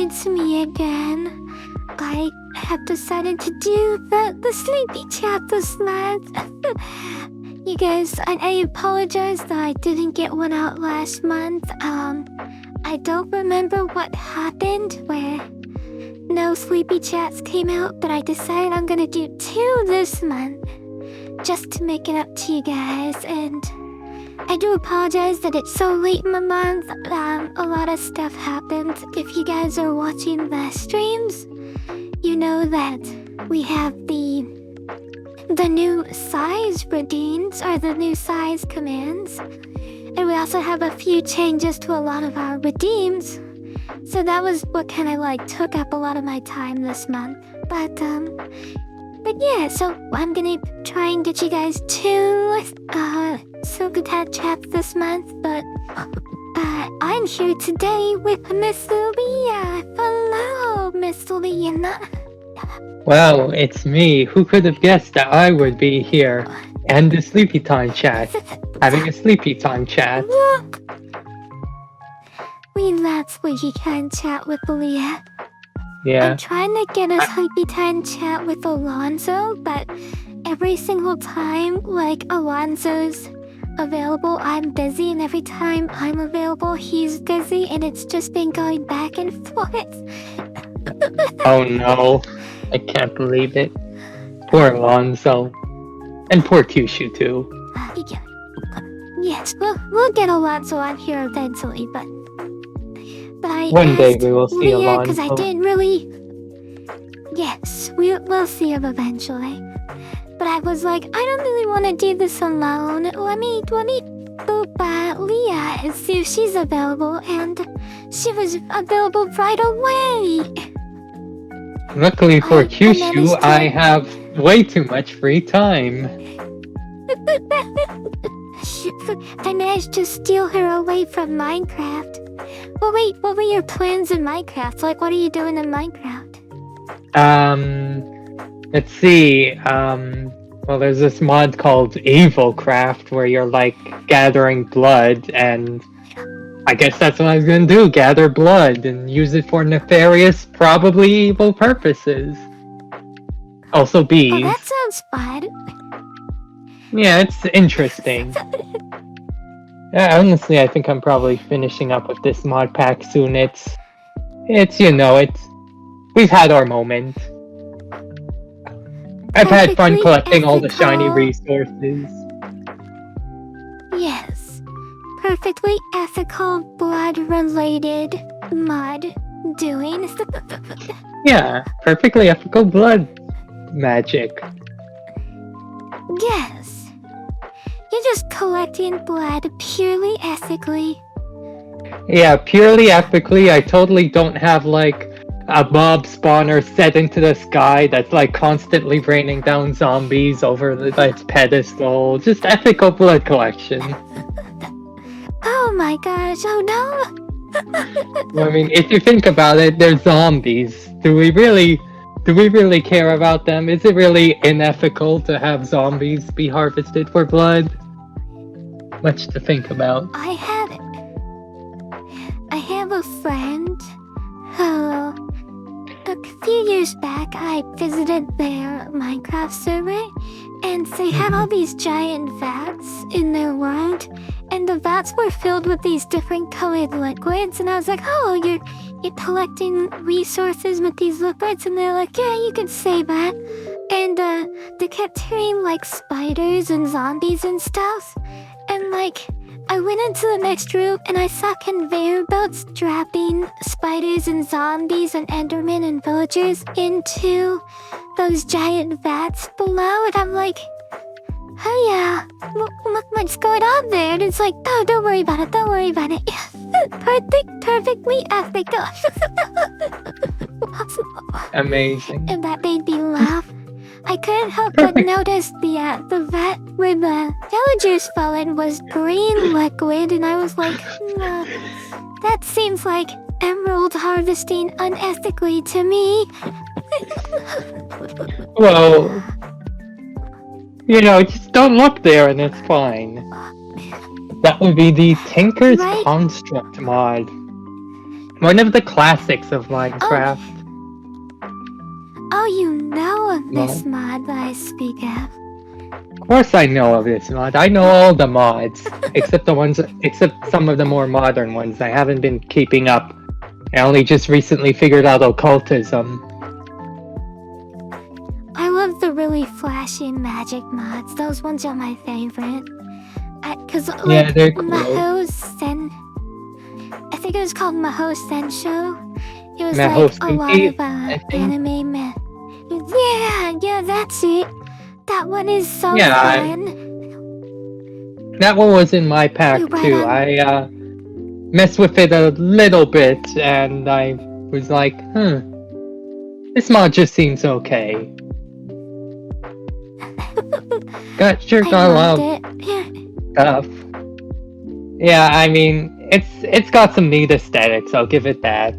it's me again. I have decided to do the sleepy chat this month. You guys, I apologize that I didn't get one out last month. I don't remember what happened where no sleepy chats came out, but I decided I'm gonna do 2 this month just to make it up to you guys. And I do apologize that it's so late in the month. A lot of stuff happened. If you guys are watching the streams, you know that we have the new size redeems, or the new size commands. And we also have a few changes to a lot of our redeems. So that was what kind of like took up a lot of my time this month. But yeah, so I'm gonna try and get you guys 2 Silkatat chats this month, but I'm here today with Miss Leah. Hello, Miss Leah. Well, it's me. Who could have guessed that I would be here? And the sleepy time chat. Having a sleepy time chat. We love sleepy time chat with Leah. Yeah. I'm trying to get a sleepy time chat with Alonzo, but every single time, like, Alonzo's available, I'm busy, and every time I'm available, he's busy, and it's just been going back and forth. Oh no. I can't believe it. Poor Alonzo. And poor Kyushu too. Yes, we'll get Alonzo on here eventually, but I One day asked we will see Leah, because I Alonzo. didn't really... Yes, we'll see him eventually. But I was like, I don't really want to do this alone. Let me boop Leah and see if she's available, and she was available right away. Luckily for Kyushu, managed to- I have way too much free time. I managed to steal her away from Minecraft. Well, wait, what were your plans in Minecraft? Like, what are you doing in Minecraft? Let's see, well, there's this mod called Evilcraft where you're, like, gathering blood, and I guess that's what I was gonna do, gather blood and use it for nefarious, probably evil purposes. Also bees. Oh, that sounds fun. Yeah, it's interesting. Yeah, honestly, I think I'm probably finishing up with this mod pack soon. We've had our moment. I've had fun Perfectly collecting all the shiny ethical. resources. Yes. Perfectly ethical, blood-related mod doing. Yeah, perfectly ethical blood magic. Yes. You're just collecting blood purely ethically. Yeah, purely ethically, I totally don't have, like, a mob spawner set into the sky that's, like, constantly raining down zombies over its pedestal. Just ethical blood collection. Oh my gosh, oh no! I mean, if you think about it, they're zombies. Do we really care about them? Is it really unethical to have zombies be harvested for blood? Much to think about. I have a friend who, a few years back, I visited their Minecraft server, and they had all these giant vats in their world, and the vats were filled with these different colored liquids, and I was like, oh, you're collecting resources with these liquids? And they're like, yeah, you can say that. And they kept hearing like spiders and zombies and stuff, and like I went into the next room and I saw conveyor belts dropping spiders and zombies and endermen and villagers into those giant vats below, and I'm like, oh yeah, look what's going on there. And it's like, oh, don't worry about it, don't worry about it. Perfectly ethical. Amazing. And that made me laugh. I couldn't help but notice the vat where the villagers fell in was green liquid, and I was like, that seems like emerald harvesting unethically to me. Well, just don't look there and it's fine. That would be the Tinker's Right. Construct mod. One of the classics of Oh, Minecraft. oh, you know of this Mod. mod that I speak of. Of course I know of this mod. I know all the mods. Except some of the more modern ones. I haven't been keeping up. I only just recently figured out occultism. I love the really flashy magic mods. Those ones are my favorite. Cause Yeah, like they're cool. I think it was called Maho Sensho. It was Maho like a lot Suki, of I think. anime Yeah, that's it. That one is so Yeah, fun. that one was in my pack You right too. on. I messed with it a little bit, and I was like, this mod just seems okay. Got I a lot loved of it. Yeah. stuff. Yeah, I mean, it's got some neat aesthetics. I'll give it that.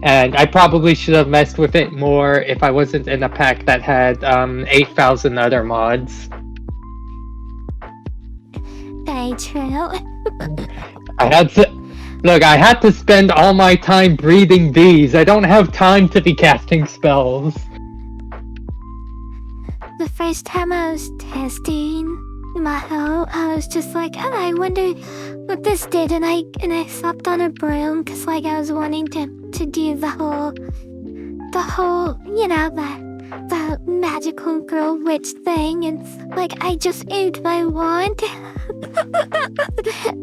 And I probably should have messed with it more if I wasn't in a pack that had 8,000 other mods. Very true. I had to spend all my time breeding bees. I don't have time to be casting spells. The first time I was testing Maho, I was just like, oh, I wonder what this did, and I slept on a broom because like I was wanting to do the whole the magical girl witch thing, and like I just aimed my wand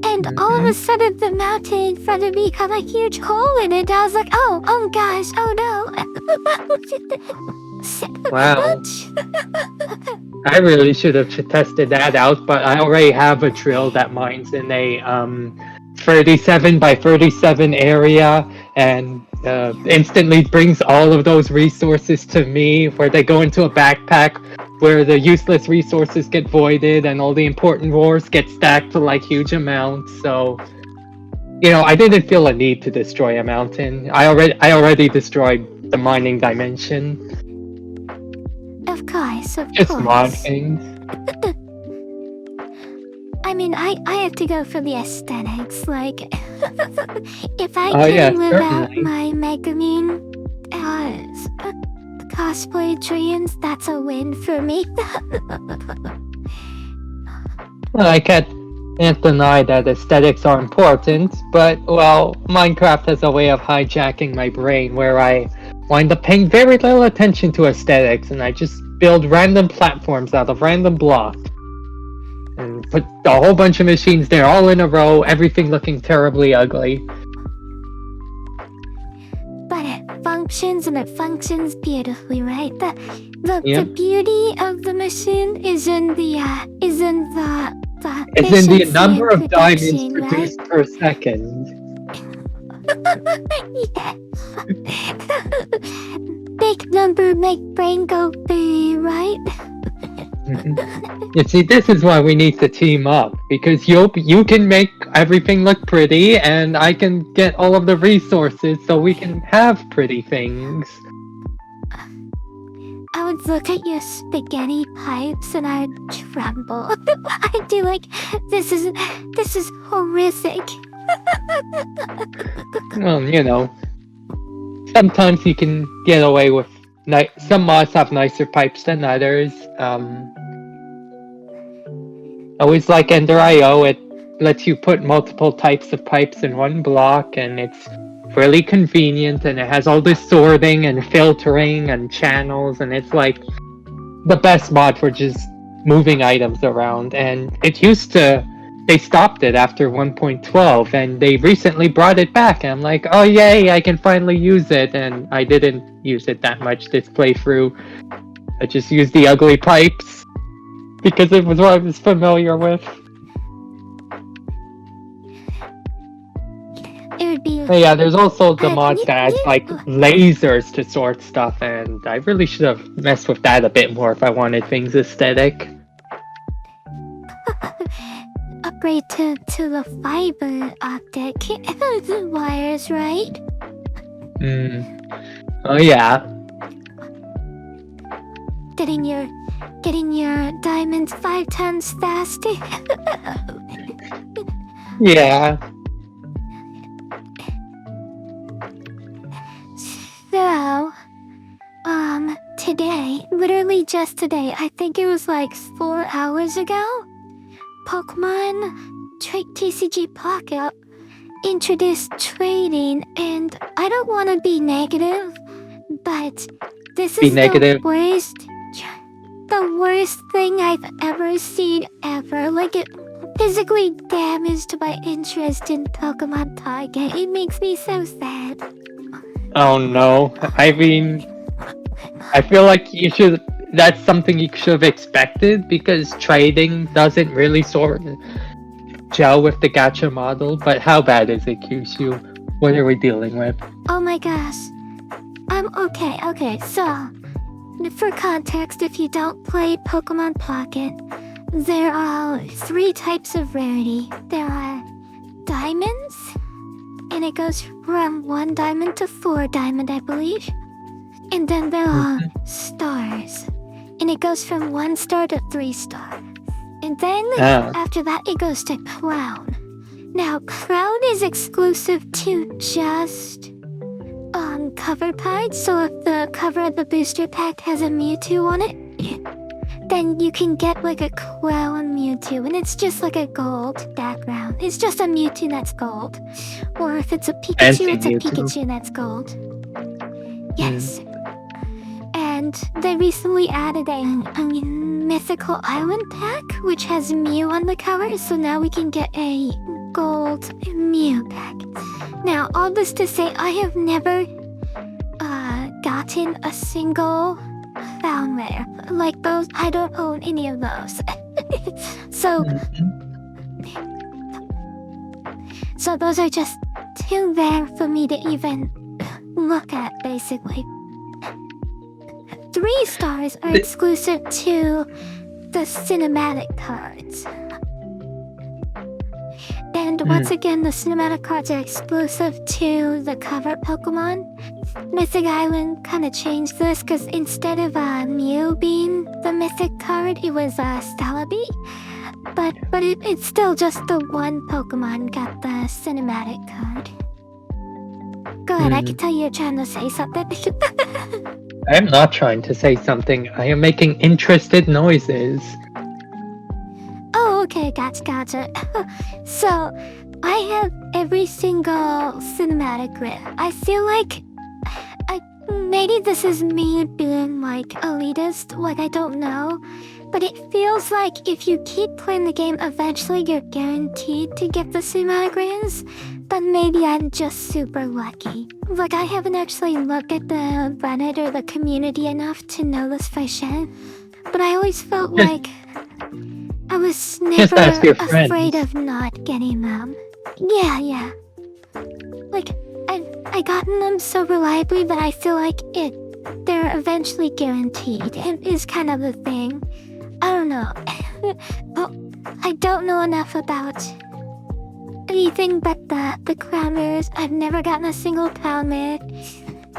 and all of a sudden the mountain in front of me got a huge hole in it. I was like, oh gosh, oh no. Wow. I really should have tested that out, but I already have a drill that mines in a 37 by 37 area and instantly brings all of those resources to me, where they go into a backpack where the useless resources get voided and all the important ores get stacked to like huge amounts. So, I didn't feel a need to destroy a mountain. I already destroyed the mining dimension. Of course. Just mod things. I mean, I have to go for the aesthetics. Like, if I Oh, yeah, can live out certainly. my Megumin cosplay dreams, that's a win for me. Well, I can't deny that aesthetics are important, but, well, Minecraft has a way of hijacking my brain where I wind up paying very little attention to aesthetics, and I just build random platforms out of random blocks. And put a whole bunch of machines there all in a row, everything looking terribly ugly. But it functions, and it functions beautifully, right? The Yep. beauty of the machine is in the It's in the efficiency number and of diamonds production, right? produced per second. Yeah. Big number make brain go big, right? You see, this is why we need to team up, because you can make everything look pretty, and I can get all of the resources so we can have pretty things. I would look at your spaghetti pipes and I'd tremble. I'd be like, this is horrific. Well, sometimes you can get away with some mods have nicer pipes than others. Always like Ender.io, it lets you put multiple types of pipes in one block, and it's really convenient, and it has all this sorting and filtering and channels, and it's like the best mod for just moving items around. And they stopped it after 1.12, and they recently brought it back, and I'm like, oh yay, I can finally use it. And I didn't use it that much this playthrough. I just used the ugly pipes because it was what I was familiar with. It would be. But yeah, there's also the mod y- that has y- like lasers to sort stuff, and I really should have messed with that a bit more if I wanted things aesthetic. Upgrade to the fiber optic wires, right? Oh yeah. Getting your diamonds 5 times faster. Yeah. just today, I think it was like 4 hours ago, Pokemon TCG Pocket introduced trading, and I don't want to be negative, but this Be is negative. the worst thing I've ever seen ever. Like, it physically damaged my interest in Pokemon Target. It makes me so sad. Oh no. I mean, I feel like that's something you should have expected because trading doesn't really sort of gel with the gacha model. But how bad is it, Kyushu? What are we dealing with? Oh my gosh. Okay, so, for context, if you don't play Pokemon Pocket, there are 3 types of rarity. There are diamonds, and it goes from 1 diamond to 4 diamond, I believe. And then there are stars, and it goes from 1 star to 3 star. And then, after that, it goes to crown. Now, crown is exclusive to just cover packs, so if the cover of the booster pack has a Mewtwo on it, then you can get like a crown Mewtwo, and it's just like a gold background. It's just a Mewtwo that's gold. Or if it's a Pikachu, it's a Pikachu that's gold. Yes. And they recently added a Mythical Island pack, which has Mew on the cover, so now we can get a gold Mew pack. Now, all this to say, I have never gotten a single found rare. Like those, I don't own any of those. So those are just too rare for me to even look at, basically. 3 stars are exclusive to the cinematic cards. And once again, the cinematic cards are exclusive to the cover Pokemon. Mythic Island kind of changed this because instead of Mew being the mythic card, it was Celebi. But it's still just the one Pokemon got the cinematic card. Go ahead, I can tell you're trying to say something. I am not trying to say something. I am making interested noises. Oh, okay, gotcha. So, I have every single cinematic rare. I feel like maybe this is me being like elitist, like I don't know. But it feels like if you keep playing the game, eventually you're guaranteed to get the cinematic rares. But maybe I'm just super lucky. Like, I haven't actually looked at the Reddit or the community enough to know this for sure. But I always felt like I was never afraid of not getting them. Yeah. Like, I gotten them so reliably that I feel like they're eventually guaranteed. It is kind of the thing. I don't know. I don't know enough about anything but the crown rares. I've never gotten a single crown rare.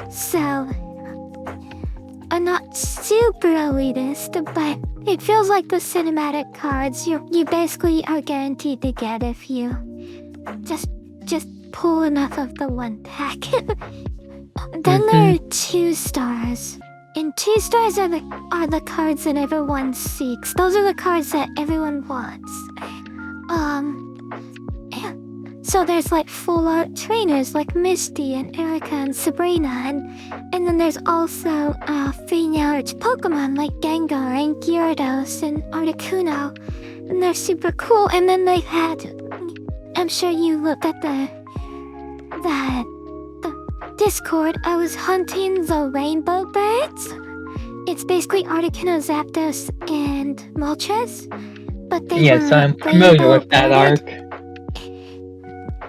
So, I'm not super elitist, but it feels like the cinematic cards you basically are guaranteed to get if you just pull enough of the one pack. Then there are 2 stars. And 2 stars are the cards that everyone seeks. Those are the cards that everyone wants. So there's like full art trainers like Misty and Erica and Sabrina, and then there's also female Pokemon like Gengar and Gyarados and Articuno, and they're super cool. And then they've had, I'm sure you looked at the Discord. I was hunting the rainbow birds. It's basically Articuno, Zapdos, and Moltres, but they I'm familiar with that arc.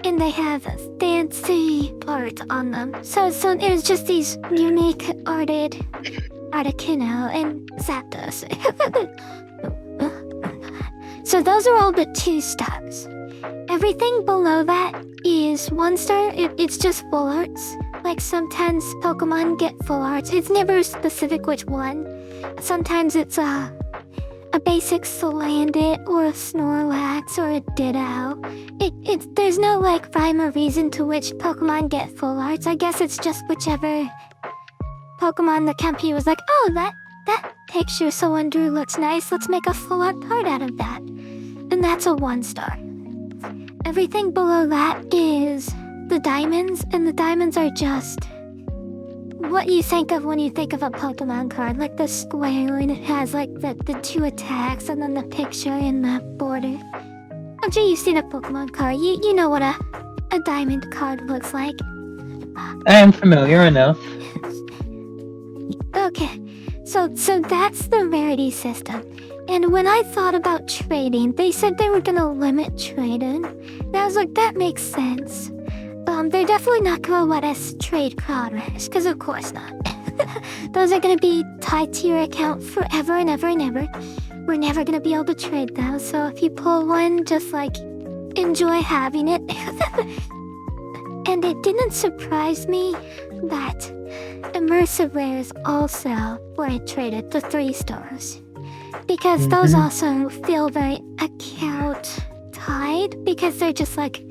And they have fancy art on them. So there's just these unique arted Articuno and Zapdos. So those are all the 2 stars. Everything below that is 1 star. It's just full arts. Like sometimes Pokemon get full arts. It's never specific which one. Sometimes it's a basic Salandit or a Snorlax or a Ditto. There's no like rhyme or reason to which Pokemon get full arts. I guess it's just whichever Pokemon the company was like, oh, that picture someone drew looks nice, let's make a full art card out of that. And that's a 1 star. Everything below that is the diamonds, and the diamonds are just what you think of when you think of a Pokemon card, like the square, and it has like the 2 attacks, and then the picture in the border. I'm sure you've seen a Pokemon card. You know what a diamond card looks like. I am familiar enough. Okay, so that's the rarity system. And when I thought about trading, they said they were gonna limit trading. And I was like, that makes sense. They're definitely not gonna let us trade crowd rares, because of course not. Those are gonna be tied to your account forever and ever and ever. We're never gonna be able to trade those, so if you pull one, just like, enjoy having it. And it didn't surprise me that immersive rares also were traded to 3 stars. Because those also feel very account tied, because they're just like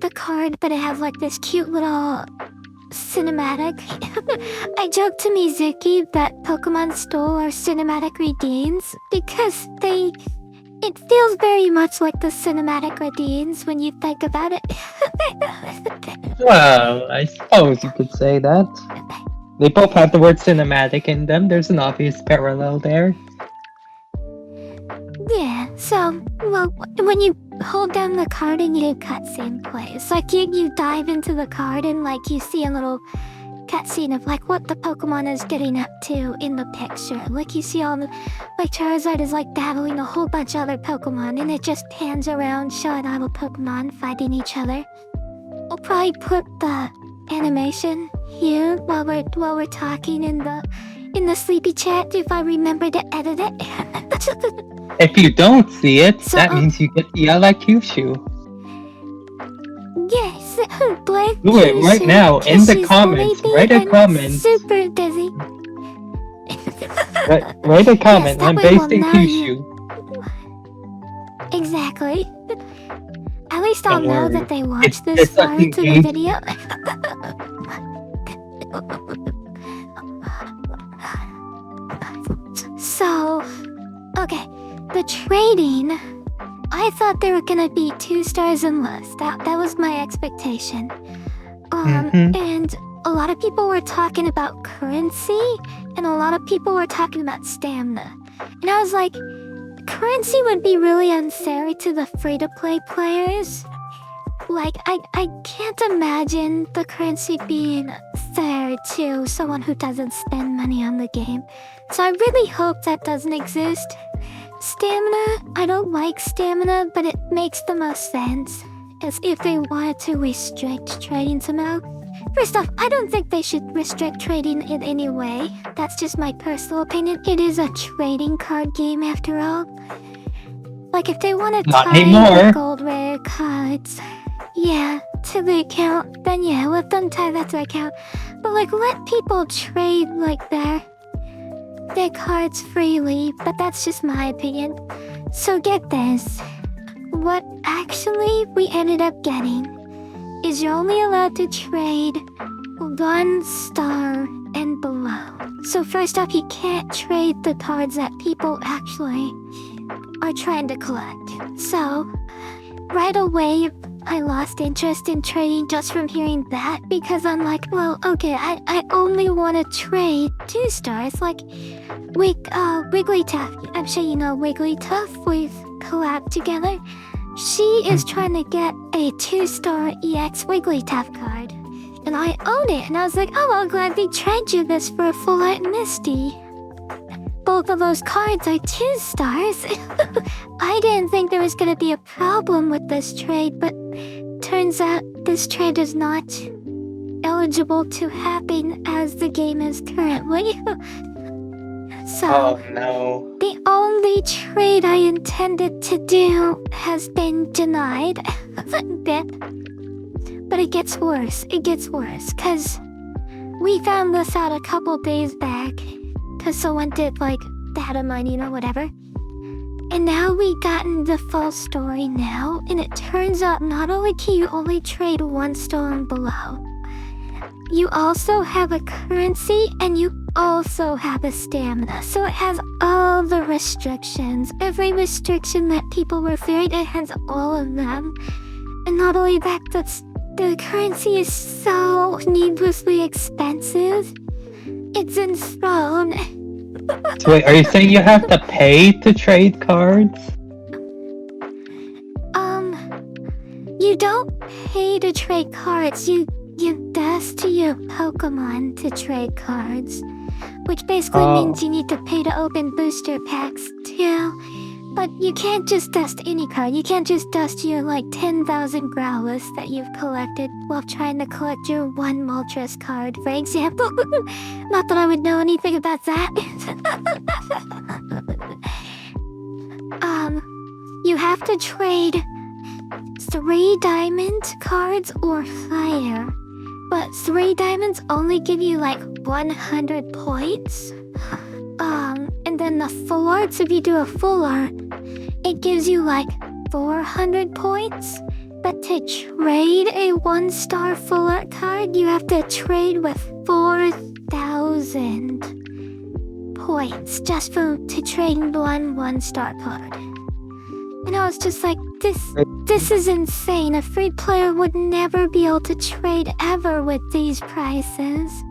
the card, but it has like this cute little cinematic. I joked to Mizuki that Pokemon stole our cinematic redeems because it feels very much like the cinematic redeems when you think about it. Well, I suppose you could say that. They both have the word cinematic in them. There's an obvious parallel there. Yeah, so, well, when you hold down the card and you do cutscene plays, like you dive into the card and like you see a little cutscene of like what the Pokemon is getting up to in the picture. Like you see all the, like Charizard is like battling a whole bunch of other Pokemon and it just pans around showing all the Pokemon fighting each other. I'll probably put the animation here while we're talking in the sleepy chat if I remember to edit it. If you don't see it, So, that means you get the Kyushu. Yes, Blake. Do it right now in the comments. Write a comment. Super dizzy. Write a comment Yes, on that way we'll basic know Kyushu. Exactly. At least I'll Don't know worry. that they watched this It's far like into the engaged. video. So, okay, the trading. I thought they were gonna be 2 stars and less. That was my expectation. And a lot of people were talking about currency, and a lot of people were talking about stamina. And I was like, currency would be really unfair to the free-to-play players. Like, I can't imagine the currency being fair to someone who doesn't spend money on the game. So I really hope that doesn't exist. Stamina, I don't like stamina, but it makes the most sense. As if they wanted to restrict trading somehow. First off, I don't think they should restrict trading in any way. That's just my personal opinion. It is a trading card game after all. Like if they want to Not tie anymore. the gold rare cards, yeah, to the account, then yeah, let them tie that to the account. But like let people trade like their cards freely, but that's just my opinion. So get this. What actually we ended up getting is you're only allowed to trade 1 star and below. So first off, you can't trade the cards that people actually are trying to collect. So right away, I lost interest in trading just from hearing that because I'm like, well, okay, I only want to trade 2 stars. Like Wigglytuff. I'm sure you know Wigglytuff. We've collabed together. She is trying to get a 2-star EX Wigglytuff card. And I own it. And I was like, oh, I'll gladly trade you this for a full art Misty. Both of those cards are 2 stars. I didn't think there was going to be a problem with this trade, but turns out this trade is not eligible to happen as the game is currently. So, Oh no. the only trade I intended to do has been denied. But it gets worse. It gets worse. Because we found this out a couple days back. Because someone did, like, data mining or whatever. And now we gotten the full story now. And it turns out not only can you only trade 1 star and below, you also have a currency and you also have a stamina, so it has all the restrictions. Every restriction that people were fearing, it has all of them. And not only that, the currency is so needlessly expensive. It's insane. So wait, are you saying you have to pay to trade cards? You don't pay to trade cards. You dust to your Pokemon to trade cards. Which basically means you need to pay to open booster packs too. But you can't just dust any card. You can't just dust your 10,000 Growlithe that you've collected while trying to collect your one Moltres card, for example. Not that I would know anything about that. You have to trade 3 diamond cards or higher. But 3 diamonds only give you 100 points. And then the full arts, if you do a full art, it gives you 400 points. But to trade a 1-star full art card, you have to trade with 4,000 points just to trade one 1-star card. And I was just like, this is insane. A free player would never be able to trade ever with these prices.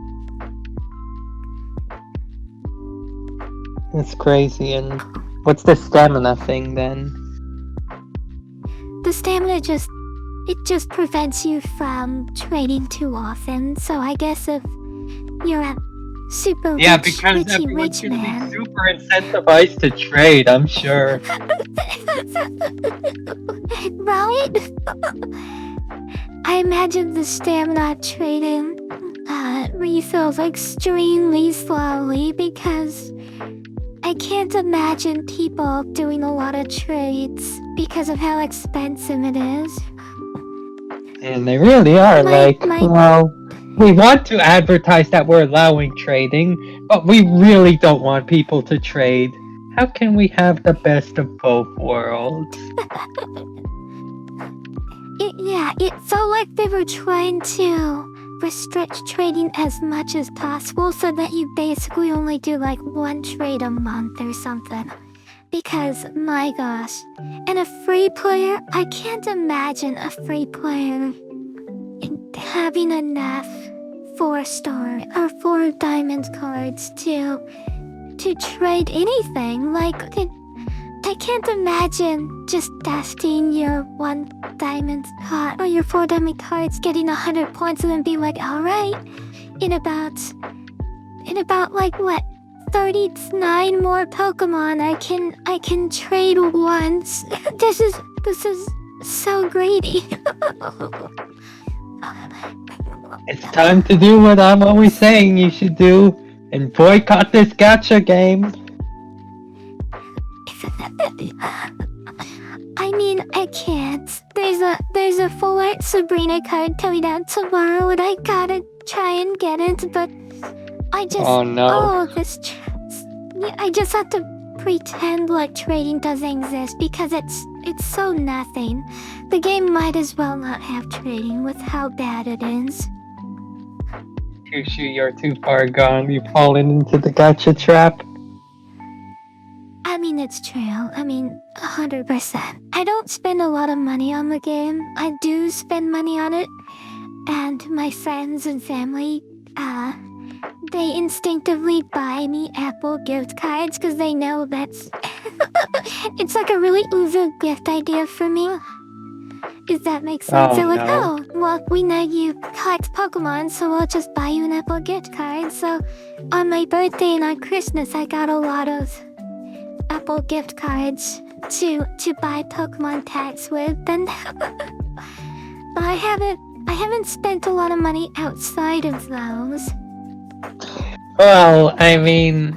That's crazy. And what's the stamina thing then? The stamina just prevents you from trading too often. So I guess if you're a super rich everyone's gonna man. be super incentivized to trade, I'm sure. Right? I imagine the stamina trading refills extremely slowly because I can't imagine people doing a lot of trades because of how expensive it is. And they really are well, we want to advertise that we're allowing trading, but we really don't want people to trade. How can we have the best of both worlds? It's so like they were trying to restrict trading as much as possible so that you basically only do 1 trade a month or something. Because, my gosh, and a free player, I can't imagine a free player having enough 4-star or 4 diamond cards to trade anything. I can't imagine just dusting your 1 diamond card or your 4 diamond cards, getting 100 points, and then be like, alright, in about 39 more Pokemon, I can trade once. This is so greedy. It's time to do what I'm always saying you should do and boycott this gacha game. I mean, I can't. There's a full art Sabrina card coming out tomorrow, and I gotta try and get it, but I just I just have to pretend like trading doesn't exist because it's so nothing. The game might as well not have trading with how bad it is. Kyushu, you're too far gone. You've fallen into the gacha trap. I mean, it's true. 100%. I don't spend a lot of money on the game. I do spend money on it. And my friends and family, they instinctively buy me Apple gift cards because they know that's... it's like a really uber gift idea for me. If that makes sense. They're like, oh, well, we know you collect Pokemon, so we'll just buy you an Apple gift card. So on my birthday and on Christmas, I got a lot of Apple gift cards to buy Pokemon tags with. And but I haven't spent a lot of money outside of those. Well, I mean,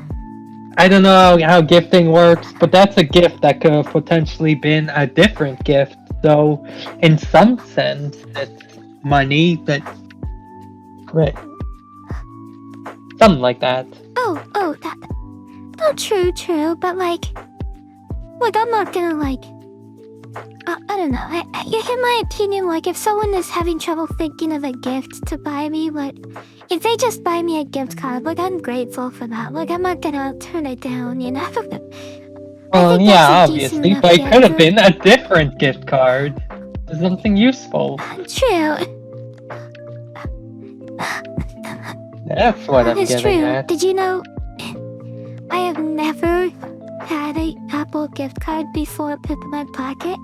I don't know how gifting works, but that's a gift that could have potentially been a different gift. So, in some sense, it's money, but something like that. True, but I'm not gonna I don't know. In my opinion, like, if someone is having trouble thinking of a gift to buy me, like, if they just buy me a gift card, like, I'm grateful for that. Like, I'm not gonna turn it down, you know? I Well, think yeah, that's a decent obviously, enough but it could have gift. been a different gift card. Something useful. True. That's what I'm It's getting true. at. Did you know I have never had an Apple gift card before Pokemon Pocket?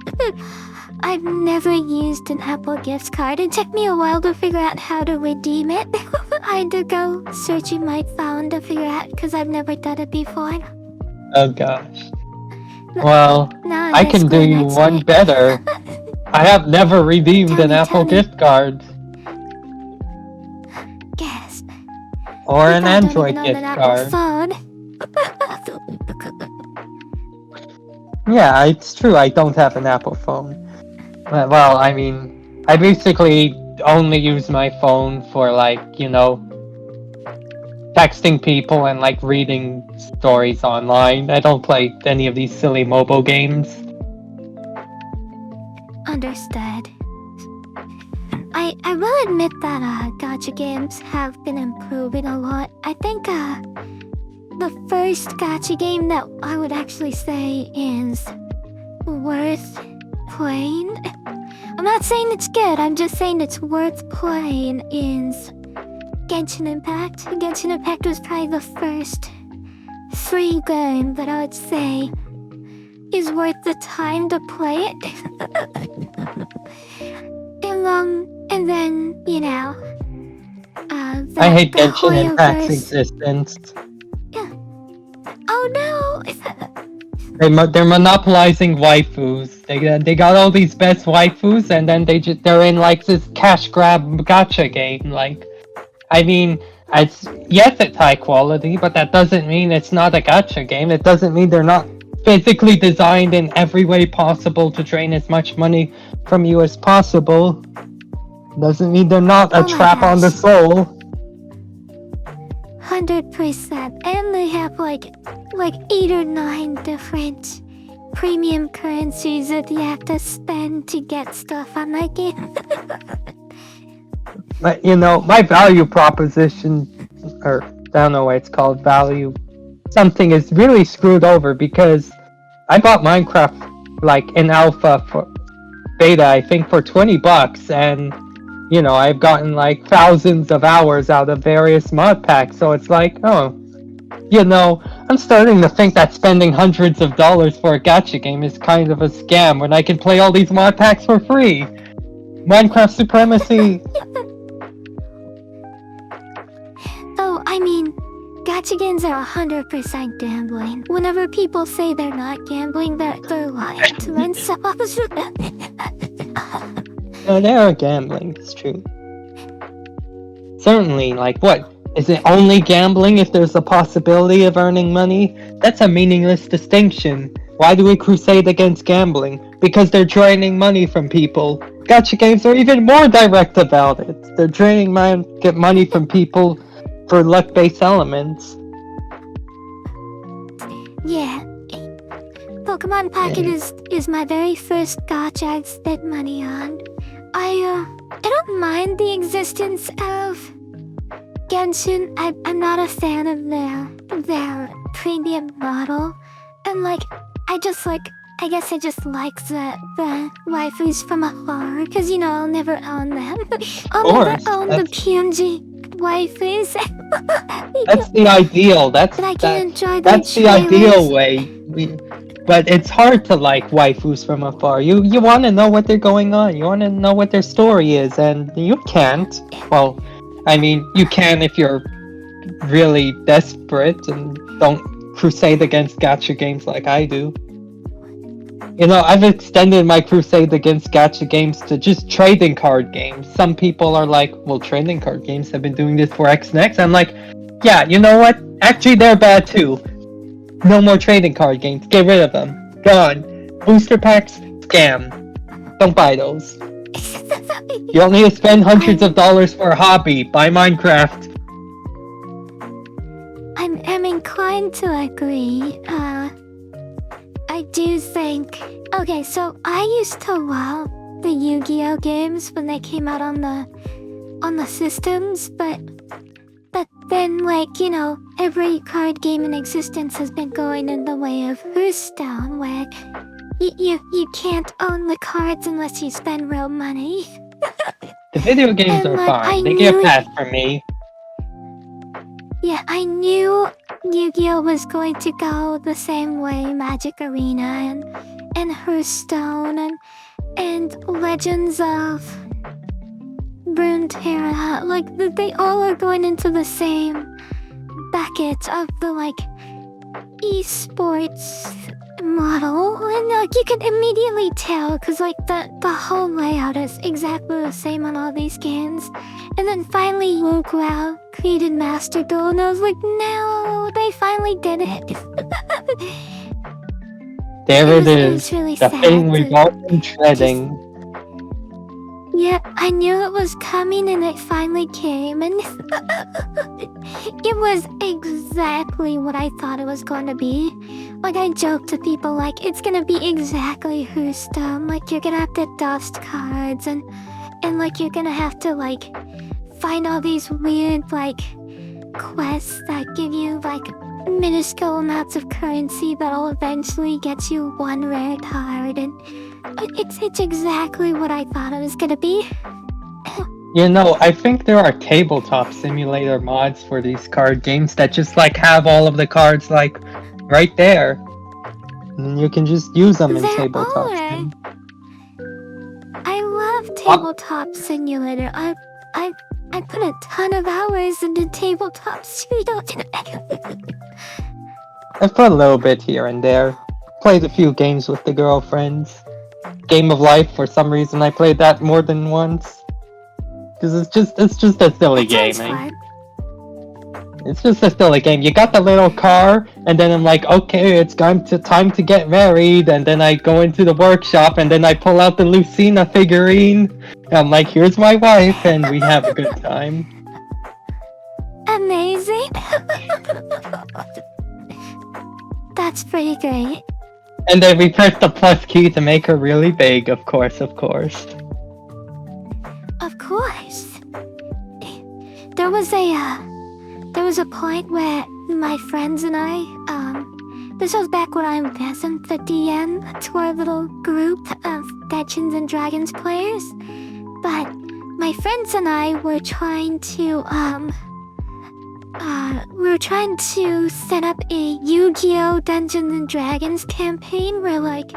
I've never used an Apple gift card. It took me a while to figure out how to redeem it. I had to go searching my phone to figure out because I've never done it before. Oh gosh. Well, No, I can do you one better. I have never redeemed an Apple gift card. Guess. Or an I don't Android even own gift an Apple card. phone. Yeah, it's true, I don't have an Apple phone. Well, I mean, I basically only use my phone for, like, you know, texting people and, like, reading stories online. I don't play any of these silly mobile games. Understood. I will admit that gacha games have been improving a lot. I think the first gacha game that I would actually say is worth playing. I'm not saying it's good, I'm just saying it's worth playing is Genshin Impact. Genshin Impact was probably the first free game that I would say is worth the time to play it. And then, you know, I hate Genshin Impact's existence. Yeah. Oh no! They're monopolizing waifus. They got all these best waifus, and then they're in like this cash grab gacha game. Like, I mean, it's high quality, but that doesn't mean it's not a gacha game. It doesn't mean they're not physically designed in every way possible to drain as much money from you as possible. Doesn't mean they're not a trap on the soul. 100%. And they have like 8 or 9 different premium currencies that you have to spend to get stuff on that game. But, you know, my value proposition, or I don't know what it's called, value something, is really screwed over because I bought Minecraft like in alpha for beta, I think, for $20, and you know, I've gotten like thousands of hours out of various mod packs, so it's like, oh, you know, I'm starting to think that spending hundreds of dollars for a gacha game is kind of a scam when I can play all these mod packs for free. Minecraft supremacy. Oh, I mean, gacha games are 100% gambling. Whenever people say they're not gambling, they're lying to themselves. No, they are gambling, it's true. Certainly, like, what? Is it only gambling if there's a possibility of earning money? That's a meaningless distinction. Why do we crusade against gambling? Because they're draining money from people. Gacha games are even more direct about it. They're draining money from people for luck-based elements. Yeah. Pokemon Pocket is my very first gacha I spent money on. I don't mind the existence of Genshin. I'm not a fan of their premium model. And like, I guess I just like the waifus from afar, because, you know, I'll never own them. I'll never own the PNG waifus. That's the ideal. That's the ideal way. But it's hard to like waifus from afar. You want to know what they're going on. You want to know what their story is, and you can't. Well, I mean, you can if you're really desperate and don't crusade against gacha games like I do. You know, I've extended my crusade against gacha games to just trading card games. Some people are like, well, trading card games have been doing this for X and X. I'm like, yeah, you know what? Actually, they're bad too. No more trading card games. Get rid of them. Gone. Booster packs? Scam. Don't buy those. You don't need to spend hundreds of dollars for a hobby. Buy Minecraft. I'm inclined to agree. I do think... Okay, so I used to love the Yu-Gi-Oh games when they came out on the systems, but then, like, you know, every card game in existence has been going in the way of Hearthstone, where you can't own the cards unless you spend real money. The video games And, are like, fine. They get past for me. Yeah, I knew Yu-Gi-Oh was going to go the same way Magic Arena and Hearthstone and Legends of Runeterra, like they all are going into the same bucket of the like esports model, and like you can immediately tell because like the whole layout is exactly the same on all these games. And then finally Wu Guao created Master Duel, and I was like, no, they finally did it. There it It is. was really The sad thing we've to all been treading. Yeah, I knew it was coming and it finally came, and it was exactly what I thought it was going to be. Like, I joked to people, like, it's gonna be exactly Hearthstone. Like, you're gonna have to dust cards, and like, you're gonna have to, like, find all these weird, like, quests that give you, like, minuscule amounts of currency that'll eventually get you one rare card, and it's exactly what I thought it was gonna be. You know, I think there are tabletop simulator mods for these card games that just like have all of the cards like right there. And you can just use them in There tabletop are. sim. I love tabletop simulator. I put a ton of hours into tabletop simulator. I put a little bit here and there. Played a few games with the girlfriends. Game of Life, for some reason I played that more than once. Because it's just a silly That sounds game. fun. It's just a silly game. You got the little car, and then I'm like, okay, it's time to get married, and then I go into the workshop, and then I pull out the Lucina figurine. And I'm like, here's my wife, and we have a good time. Amazing. That's pretty great. And then we press the plus key to make her really big, of course, of course. Of course. There was a point where my friends and I, this was back when I wasn't the DM to our little group of Dungeons and Dragons players, but my friends and I were trying to, set up a Yu-Gi-Oh! Dungeons and Dragons campaign where, like,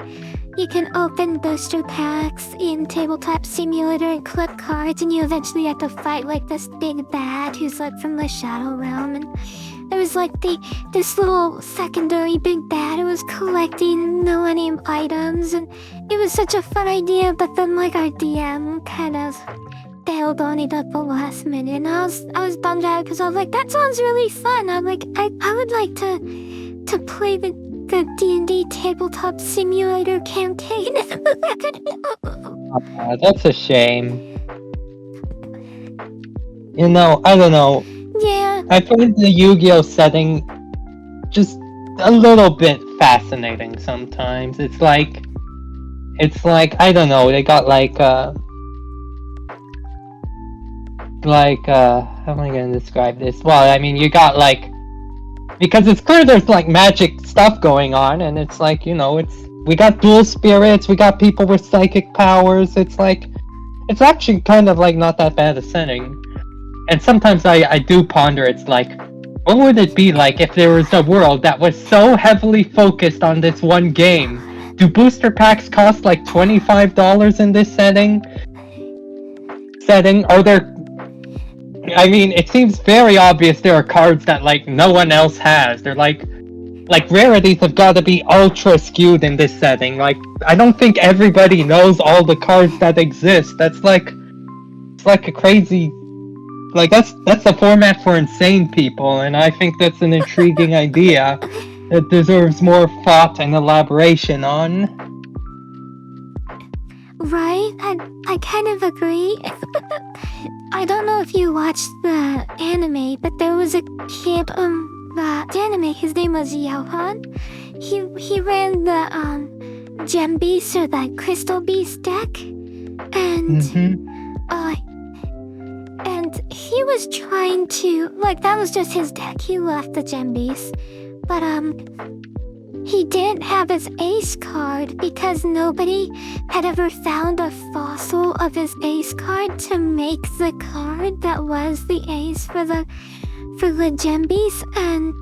you can open booster packs in Tabletop Simulator and clip cards, and you eventually have to fight, like, this big bad who's, like, from the Shadow Realm, and there was, like, this little secondary big bad who was collecting Millennium items, and it was such a fun idea, but then, like, our DM kind of bailed on it at the last minute, and I was bummed out because I was like, that sounds really fun. I'm like, I would like to play the D&D tabletop simulator campaign. That's a shame. You know, I don't know. Yeah. I find the Yu-Gi-Oh! Setting just a little bit fascinating sometimes. It's like, I don't know, they got how am I gonna describe this? Well, I mean, you got like, because it's clear there's like magic stuff going on, and it's like, you know, we got dual spirits, we got people with psychic powers. It's like, it's actually kind of like not that bad a setting. And sometimes I do ponder, it's like, what would it be like if there was a world that was so heavily focused on this one game? Do booster packs cost like $25 in this setting? Are there... I mean, it seems very obvious there are cards that, like, no one else has. They're like rarities have got to be ultra skewed in this setting. Like, I don't think everybody knows all the cards that exist. That's like... It's like a crazy... Like, that's a format for insane people, and I think that's an intriguing idea that deserves more thought and elaboration on. Right? I kind of agree. I don't know if you watched the anime, but there was a kid, the anime, his name was Johan. he ran the Gem Beast or the Crystal Beast deck, and and he was trying to that was just his deck. He left the Gem Beast, but he didn't have his ace card because nobody had ever found a fossil of his ace card to make the card that was the ace for the Gem Beast, and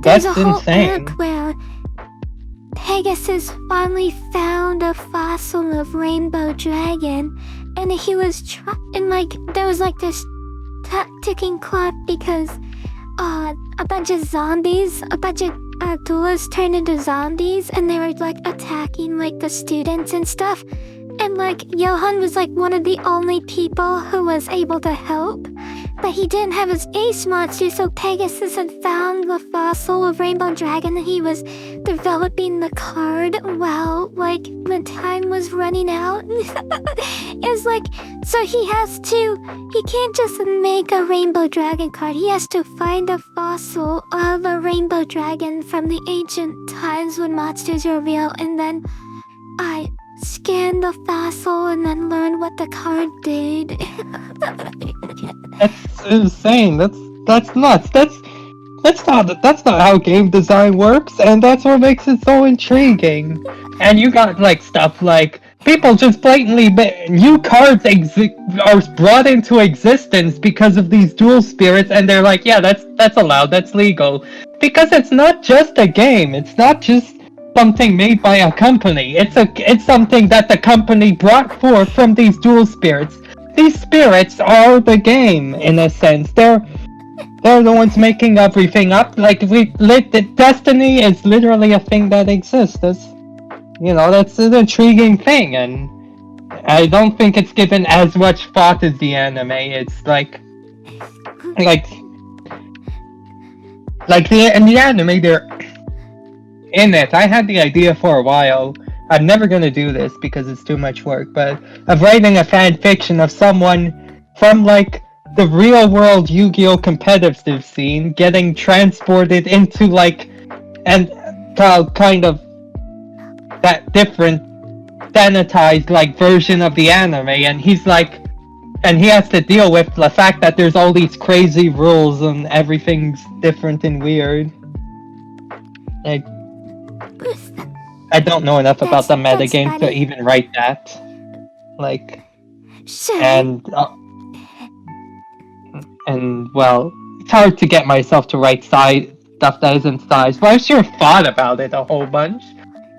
there's That's a whole insane. arc where Pegasus finally found a fossil of Rainbow Dragon, and he was and there was this ticking clock because a bunch of zombies, a bunch of duelists turned into zombies, and they were attacking the students and stuff, and Johan was one of the only people who was able to help, but he didn't have his ace monster, so Pegasus had found the fossil of Rainbow Dragon, and he was developing the card while the time was running out. It's so he can't just make a Rainbow Dragon card. He has to find a fossil of a Rainbow Dragon from the ancient times when monsters were real, and then I scan the fossil and then learn what the card did. That's insane. That's nuts. That's not how game design works, and that's what makes it so intriguing. And you got stuff people just blatantly new cards are brought into existence because of these dual spirits, and they're yeah, that's allowed, that's legal, because it's not just a game. It's not just something made by a company. It's something that the company brought forth from these dual spirits. These spirits are the game in a sense. They're the ones making everything up. Destiny is literally a thing that exists. That's an intriguing thing, and I don't think it's given as much thought as the anime. It's in the anime, they're in it. I had the idea for a while. I'm never gonna do this because it's too much work, but of writing a fan fiction of someone from the real world Yu-Gi-Oh! Competitive scene getting transported into and kind of that different sanitized version of the anime, and he's and he has to deal with the fact that there's all these crazy rules and everything's different and weird. I don't know enough about the metagame to even write that. Sure. And well, it's hard to get myself to write stuff that isn't size, but I sure thought about it a whole bunch.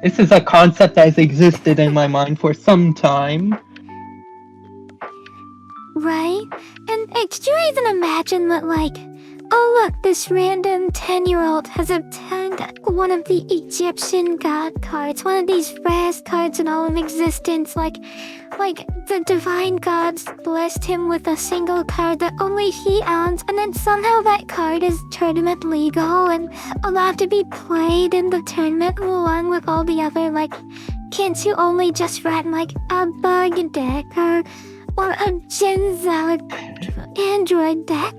This is a concept that has existed in my mind for some time. Right? And did you even imagine that oh look, this random 10-year-old has obtained one of the Egyptian god cards, one of these rarest cards in all of existence, the divine gods blessed him with a single card that only he owns, and then somehow that card is tournament legal and allowed to be played in the tournament along with all the other kids who only just ran a bug deck or a Genzo Android deck.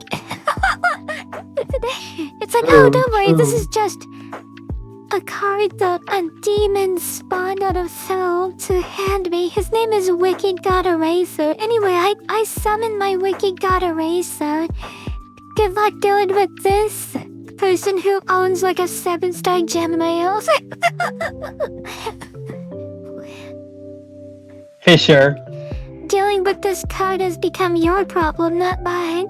It's oh, don't worry, this is just a card that a demon spawned out of hell to hand me. His name is Wicked God Eraser. Anyway, I summoned my Wicked God Eraser. Good luck dealing with this person who owns a 7-star gem mail. Fisher. Dealing with this card has become your problem, not mine.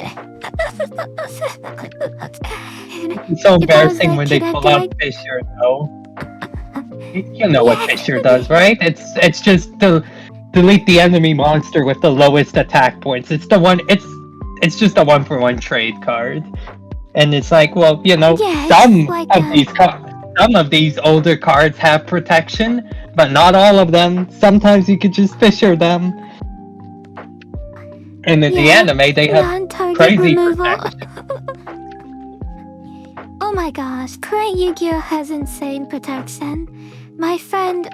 It's so embarrassing when they pull out Fisher, though. You know what Fisher does, right? It's just to delete the enemy monster with the lowest attack points. It's just a 1-for-1 trade card. And it's well, some of these older cards have protection, but not all of them. Sometimes you could just Fisher them. And in the anime, they have crazy protection. Oh my gosh, current Yu-Gi-Oh! Has insane protection. My friend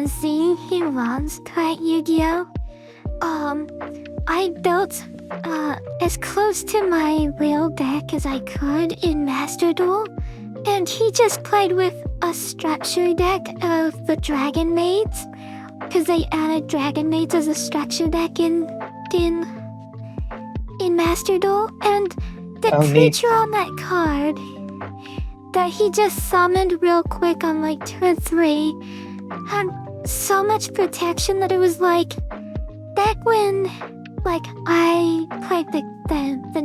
Z, he runs current Yu-Gi-Oh! I built as close to my real deck as I could in Master Duel, and he just played with a structure deck of the Dragon Maids, because they added Dragon Maids as a structure deck in Master Duel, and the creature on that card that he just summoned real quick on like turn 3 had so much protection that it was like, back when like I played the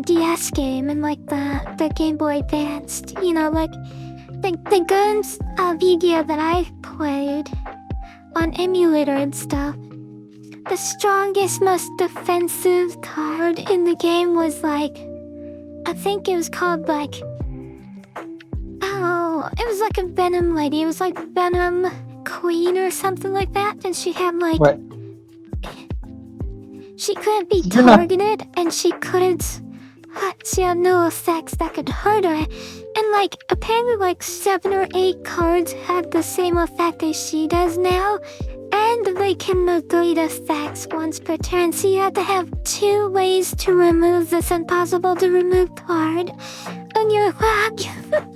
DS game and like the Game Boy Advanced, you know, like the guns of Yu-Gi-Oh that I played on emulator and stuff, the strongest, most defensive card in the game was like, I think it was called like, oh, it was like a Venom lady. It was like Venom Queen or something like that, and she had like, What? she couldn't be targeted, and she couldn't. She had no effects that could hurt her, and like apparently like 7 or 8 cards had the same effect as she does now, and they can negate effects once per turn. So you have to have 2 ways to remove this impossible to remove card on your rack.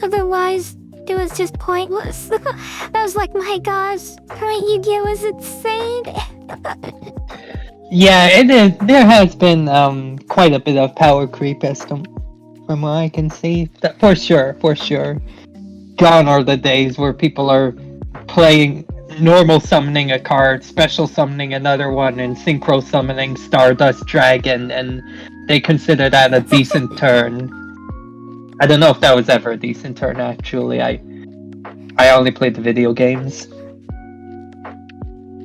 Otherwise, it was just pointless. I was like, my gosh, current Yu-Gi-Oh is insane. Yeah, it is. There has been quite a bit of power creep, from what I can see. That for sure. Gone are the days where people are playing normal summoning a card, special summoning another one, and synchro summoning Stardust Dragon, and they consider that a decent turn. I don't know if that was ever a decent turn. Actually, I only played the video games.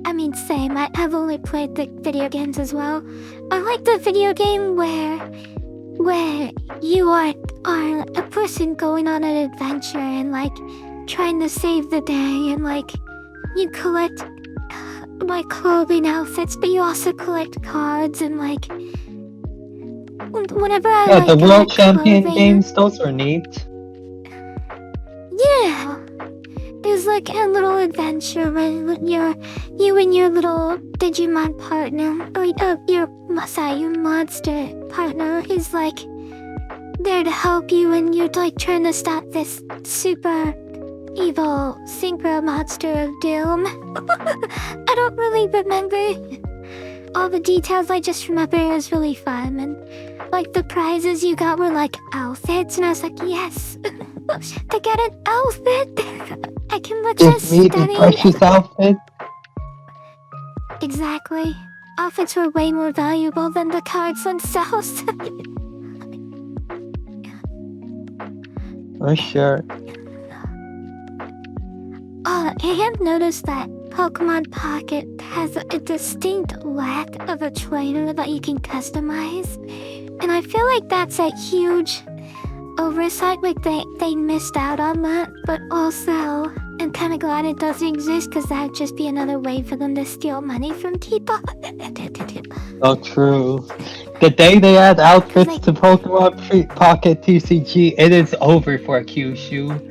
I mean, same. I've only played the video games as well. I like the video game where you are a person going on an adventure and like trying to save the day, and like you collect like clothing outfits, but you also collect cards, and like whenever I Yeah, like the World Champion clothing, games, those are neat. yeah. There's like a little adventure when you and your little Digimon partner, or your monster partner is like there to help you, and you're like trying to stop this super evil synchro monster of doom. I don't really remember all the details. I just remember it was really fun, and like the prizes you got were like outfits, and I was like, yes, I got an outfit. I can look so Give me the stunning. precious outfit. Exactly. Outfits were way more valuable than the cards themselves. For sure. I have noticed that Pokemon Pocket has a distinct lack of a trainer that you can customize. And I feel like that's a huge oversight. Like they missed out on that, but also I'm kind of glad it doesn't exist, because that would just be another way for them to steal money from people. So true. The day they add outfits to Pokemon Pocket TCG, it is over for Kyushu.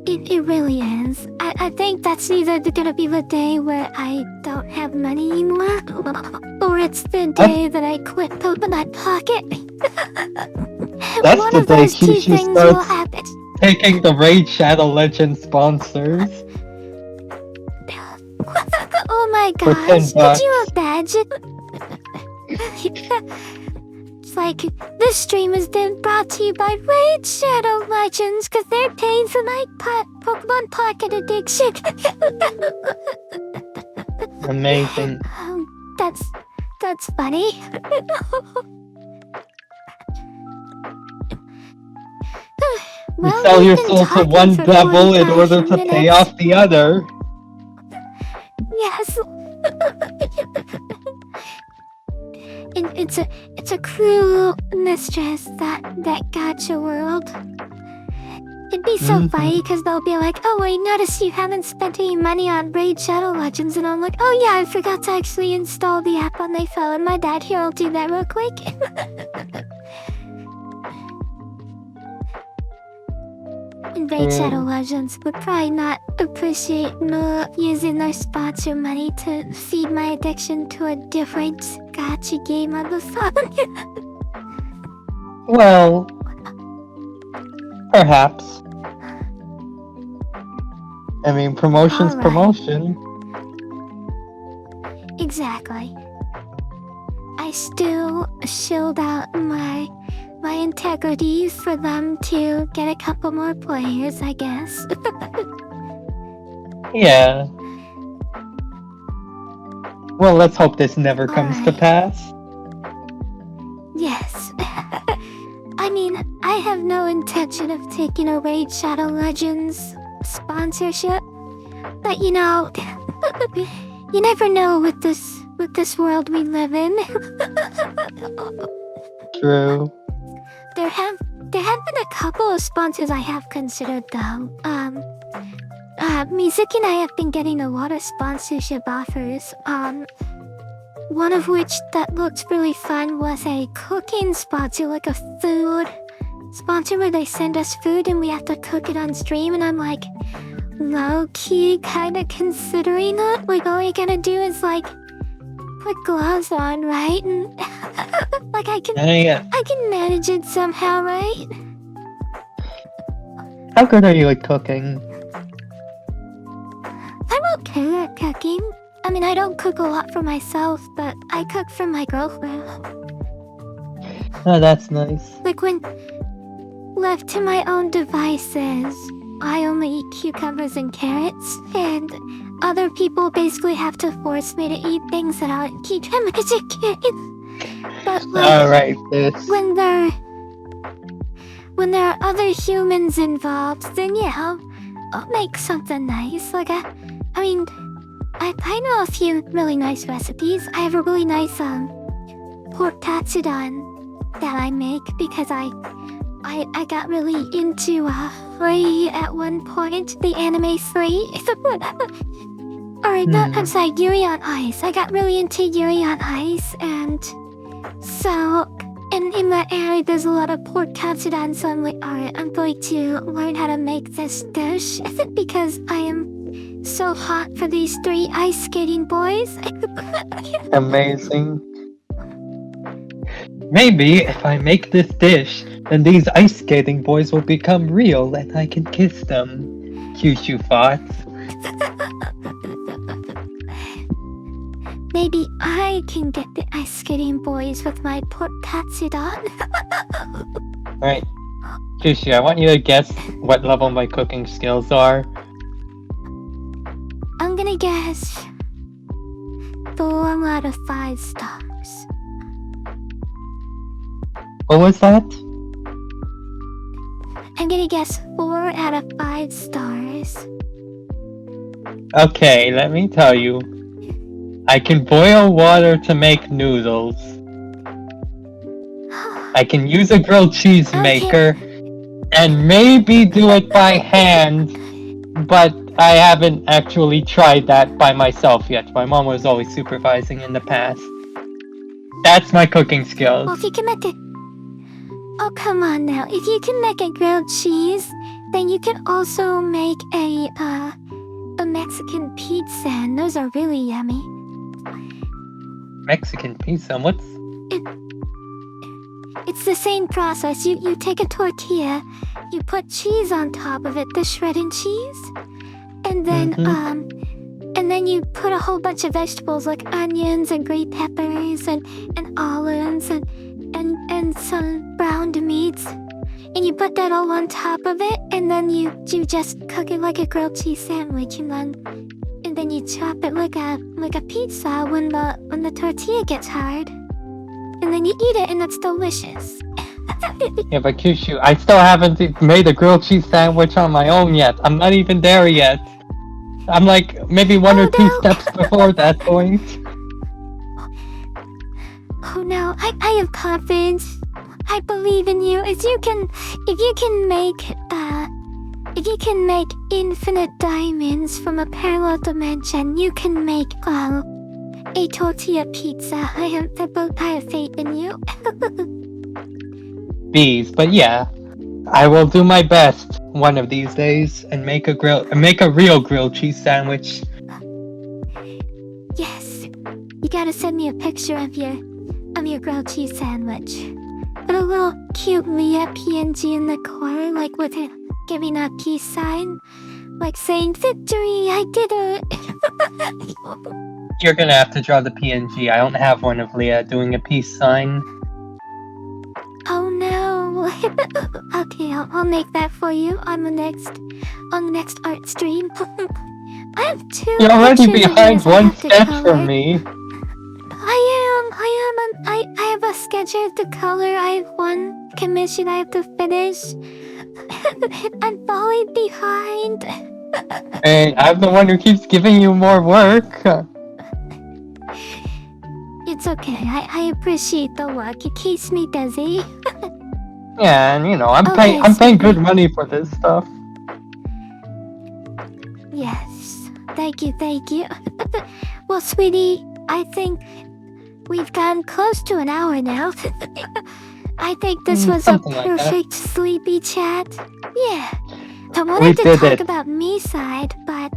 It really is. I think that's either gonna be the day where I don't have money anymore, or it's the day that I quit Pokemon Pocket. That's One the of day those two Kyushu things will starts happen. taking the Raid Shadow Legend sponsors. Oh my For gosh, $10. could you imagine? It's like, this stream has been brought to you by Raid Shadow Legends, because they're paying for my Pokemon Pocket addiction. Amazing. That's funny. You Well, sell we've your been soul to talking one for devil in 45 order to pay minutes. off the other. Yes. And it's a cruel mistress, that gacha world. It'd be so funny, because they'll be like, oh, I noticed you haven't spent any money on Raid Shadow Legends, and I'm like, oh yeah, I forgot to actually install the app on my phone. My dad here will do that real quick. And Raid Shadow Legends would probably not appreciate using their sponsor money to feed my addiction to a different gacha game on the phone. Well, perhaps. I mean, promotion's Alright. promotion. Exactly. I still shield out my integrity for them to get a couple more players, I guess. Yeah. Well, let's hope this never comes to Alright. pass. Yes. I mean, I have no intention of taking away Shadow Legends sponsorship, but you know, you never know with this world we live in. True. There have been a couple of sponsors I have considered though. Mizuki and I have been getting a lot of sponsorship offers. One of which that looked really fun was a cooking sponsor, like a food sponsor where they send us food and we have to cook it on stream, and I'm like, low-key kinda considering it. Like all you gotta do is like put gloves on, right? And like I can manage it somehow, right? How good are you at cooking? I'm okay at cooking. I mean, I don't cook a lot for myself, but I cook for my girlfriend. Oh, that's nice. Like when left to my own devices, I only eat cucumbers and carrots, and other people basically have to force me to eat things that aren't cucumbers and carrots. But like, Alright, sis. when there are other humans involved, then yeah, I'll make something nice. Like I mean, I know a few really nice recipes. I have a really nice pork katsudon that I make because I got really into Free at one point, the anime Free. Alright, no, I'm sorry, Yuri on Ice. I got really into Yuri on Ice, and so in that area there's a lot of pork katsudon, so I'm like, alright, I'm going to learn how to make this dish because I am so hot for these 3 ice skating boys. Amazing. Maybe if I make this dish, then these ice skating boys will become real and I can kiss them. Kyushu thoughts. Maybe I can get the ice skating boys with my pork katsudon. Alright. Kyushu, I want you to guess what level my cooking skills are. I'm gonna guess 4 out of 5 stars. What was that? I'm gonna guess 4 out of 5 stars. Okay, let me tell you. I can boil water to make noodles. I can use a grilled cheese maker. And maybe do it by hand. But I haven't actually tried that by myself yet. My mom was always supervising in the past. That's my cooking skills. Well, if you can make it... Oh, come on now. If you can make a grilled cheese, then you can also make a Mexican pizza, and those are really yummy. Mexican pizza? What's... It's the same process. You take a tortilla, you put cheese on top of it, the shredded cheese, and then and then you put a whole bunch of vegetables like onions and green peppers and olives and some browned meats, and you put that all on top of it, and then you just cook it like a grilled cheese sandwich, and then you chop it like a pizza when the tortilla gets hard. And then you eat it, and it's delicious. Yeah, but Kyushu, I still haven't made a grilled cheese sandwich on my own yet. I'm not even there yet. I'm like maybe one or two steps before that point. Oh no, I have confidence. I believe in you. If you can make infinite diamonds from a parallel dimension, you can make a tortilla pizza. I have faith in you. Bees, but yeah, I will do my best one of these days and make a real grilled cheese sandwich. Yes, you gotta send me a picture of your grilled cheese sandwich. Put a little cute Leah PNG in the corner, like with it giving a peace sign. like saying victory, I did it. You're gonna have to draw the PNG. I don't have one of Leah doing a peace sign. Oh no. Okay, I'll make that for you on the next art stream. I have two. You're already pictures of behind yours I one have to sketch color. from me. I have a sketch I have to color. I have one commission I have to finish. I'm falling behind. And I'm the one who keeps giving you more work. It's okay. I appreciate the work. It keeps me busy. Yeah, and you know, I'm Okay, paying good sweetie. money for this stuff. Yes. Thank you, thank you. Well, sweetie, I think we've gotten close to an hour now. I think this was a Something like that. perfect sleepy chat. Yeah. I We wanted to did talk it. about me side, but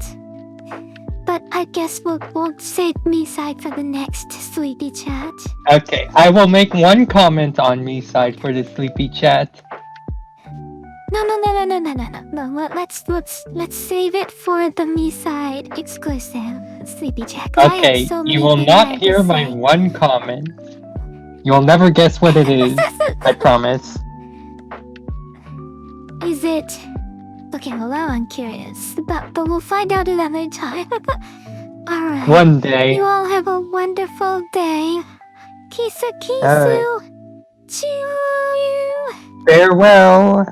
I guess we'll save me side for the next sleepy chat. Okay, I will make one comment on me side for the sleepy chat. No. Let's save it for the me side exclusive sleepy chat. 'Cause I have Okay, so you many will things I not have to hear my say. one comment. You'll never guess what it is. I promise. Is it? Okay, well now I'm curious, but we'll find out another time. Alright. One day. You all have a wonderful day. Kisu kisu. Alright. Chew. Farewell.